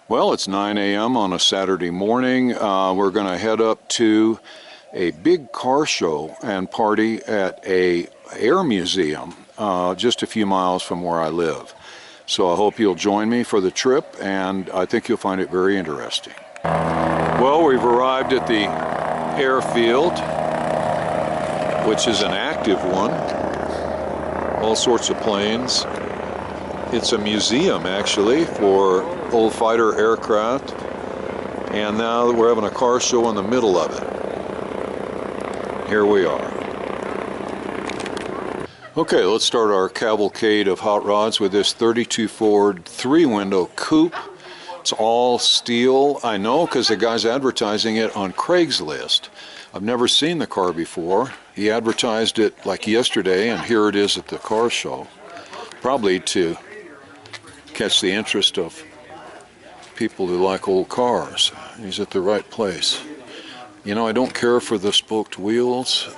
Well, it's 9 a.m. on a Saturday morning. We're going to head up to a big car show and party at a air museum just a few miles from where I live. So I hope you'll join me for the trip, and I think you'll find it very interesting. Well, we've arrived at the airfield, which is an active one. All sorts of planes. It's a museum, actually, for old fighter aircraft, and now we're having a car show in the middle of it. Here we are. Okay, let's start our cavalcade of hot rods with this 32 Ford 3-window coupe. It's all steel. I know because the guy's advertising it on Craigslist. I've never seen the car before. He advertised it like yesterday, and here it is at the car show. Probably to catch the interest of people who like old cars. He's at the right place. You know, I don't care for the spoked wheels.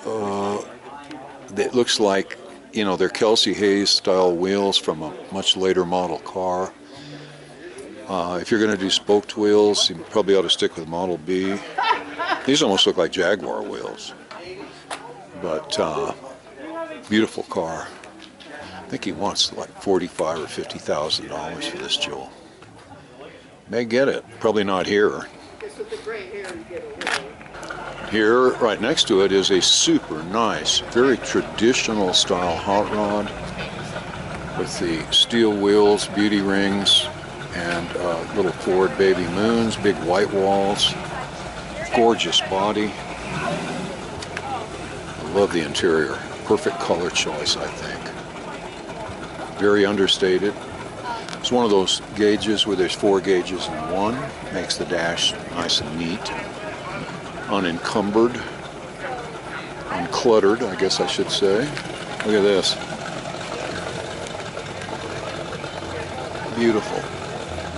It looks like, you know, they're Kelsey Hayes style wheels from a much later model car. If you're going to do spoked wheels, you probably ought to stick with Model B. These almost look like Jaguar wheels. But beautiful car. I think he wants like $45,000 or $50,000 for this jewel. May get it. Probably not here. Here, right next to it, is a super nice, very traditional style hot rod with the steel wheels, beauty rings, and little Ford baby moons, big white walls, gorgeous body. I love the interior. Perfect color choice, I think. Very understated. It's one of those gauges where there's 4 gauges in one. Makes the dash nice and neat, unencumbered, uncluttered, I guess I should say. Look at this. Beautiful.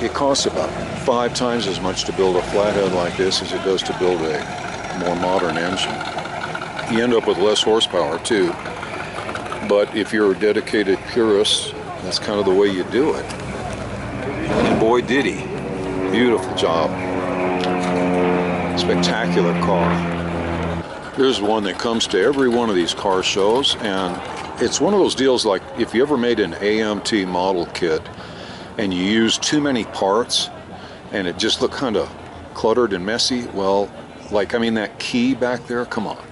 It costs about 5 times as much to build a flathead like this as it does to build a more modern engine. You end up with less horsepower too. But if you're a dedicated purist, that's kind of the way you do it. And boy, did he. Beautiful job. Spectacular car. Here's one that comes to every one of these car shows, and it's one of those deals like if you ever made an AMT model kit and you used too many parts and it just looked kind of cluttered and messy, well, like, I mean, that key back there, come on.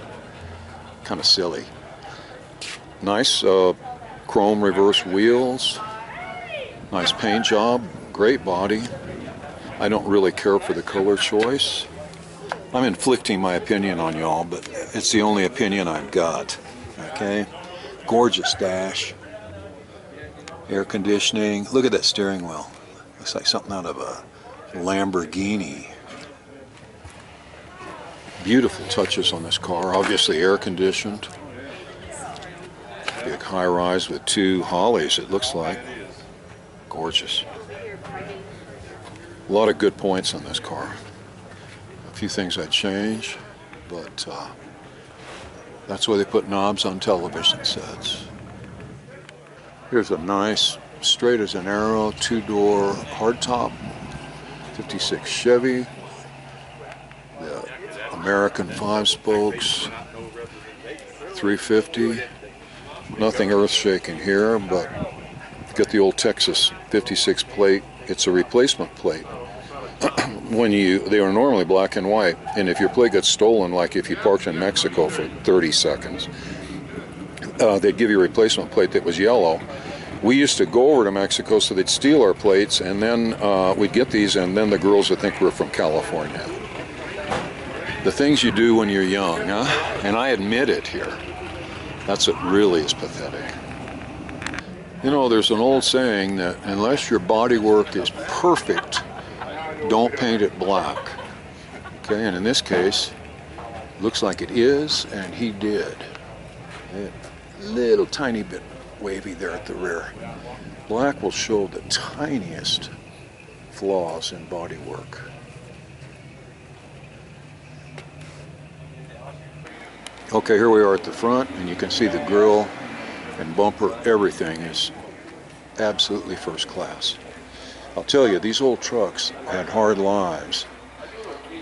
Kind of silly. Nice chrome reverse wheels, nice paint job, great body. I don't really care for the color choice. I'm inflicting my opinion on y'all, but it's the only opinion I've got. Okay, gorgeous dash, air conditioning. Look at that steering wheel. Looks like something out of a Lamborghini. Beautiful touches on this car. Obviously air conditioned. Big high rise with 2 Hollies, it looks like. Gorgeous. A lot of good points on this car. A few things I'd change, but that's why they put knobs on television sets. Here's a nice, straight as an arrow, 2-door hardtop, 56 Chevy. The American 5-spokes, 350. Nothing earth-shaking here, but get the old Texas 56 plate. It's a replacement plate. They are normally black and white, and if your plate gets stolen, like if you parked in Mexico for 30 seconds, they'd give you a replacement plate that was yellow. We used to go over to Mexico, so they'd steal our plates, and then we'd get these, and then the girls would think we're from California. The things you do when you're young, huh? And I admit it here. That's what really is pathetic. You know, there's an old saying that unless your bodywork is perfect, don't paint it black. Okay, and in this case, looks like it is, and he did. A little tiny bit wavy there at the rear. Black will show the tiniest flaws in bodywork. Okay, here we are at the front, and you can see the grille and bumper. Everything is absolutely first class. I'll tell you, these old trucks had hard lives.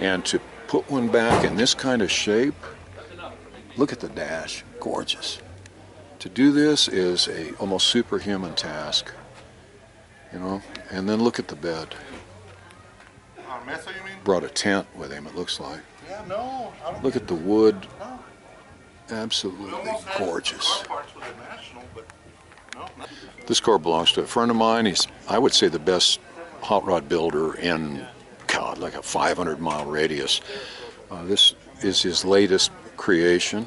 And to put one back in this kind of shape, look at the dash, gorgeous. To do this is a almost superhuman task, you know. And then look at the bed. Brought a tent with him, it looks like. Look at the wood, absolutely gorgeous. This car belongs to a friend of mine. He's, I would say, the best hot rod builder in, God, like a 500-mile radius. This is his latest creation.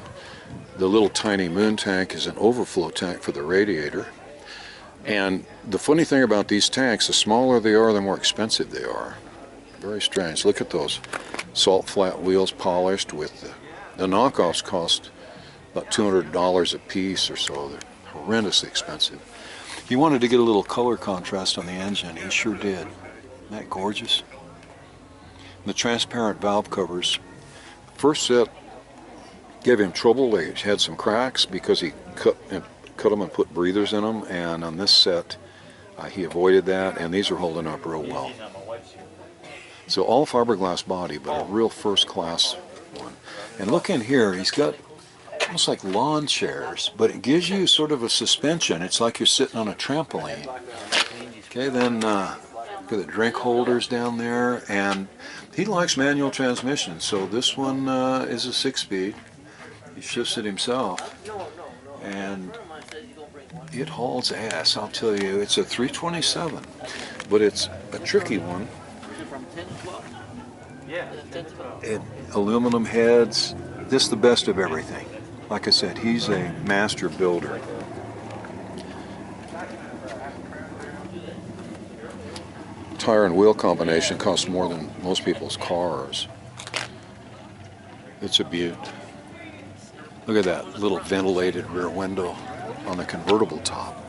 The little tiny moon tank is an overflow tank for the radiator. And the funny thing about these tanks, the smaller they are, the more expensive they are. Very strange. Look at those salt flat wheels polished with the knockoffs cost about $200 a piece or so. They're horrendously expensive. He wanted to get a little color contrast on the engine. He sure did. Isn't that gorgeous? The transparent valve covers. First set gave him trouble. They had some cracks because he cut them and put breathers in them. And on this set, he avoided that. And these are holding up real well. So all fiberglass body, but a real first-class one. And look in here. He's got almost like lawn chairs, but it gives you sort of a suspension. It's like you're sitting on a trampoline. Okay, then look at the drink holders down there, and he likes manual transmission, so this one is a 6-speed. He shifts it himself, and it hauls ass, I'll tell you. It's a 327, but it's a tricky one. And aluminum heads, this is the best of everything. Like I said, he's a master builder. Tire and wheel combination costs more than most people's cars. It's a beaut. Look at that little ventilated rear window on the convertible top.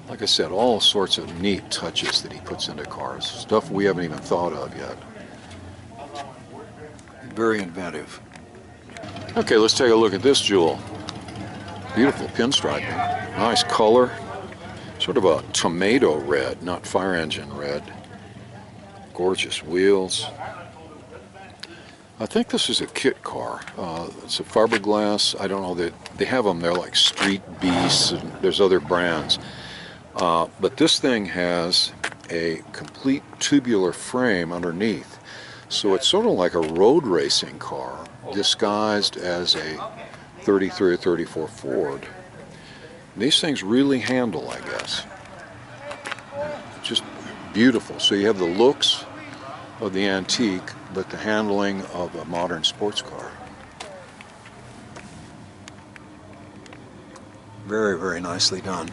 Like I said, all sorts of neat touches that he puts into cars. Stuff we haven't even thought of yet. Very inventive. Okay, let's take a look at this jewel. Beautiful pinstriping. Nice color. Sort of a tomato red, not fire engine red. Gorgeous wheels. I think this is a kit car. It's a fiberglass. I don't know. They have them. They're like Street Beasts, and there's other brands. But this thing has a complete tubular frame underneath. So it's sort of like a road racing car disguised as a 33 or 34 Ford. These things really handle, I guess. Just beautiful. So you have the looks of the antique, but the handling of a modern sports car. Very, very nicely done.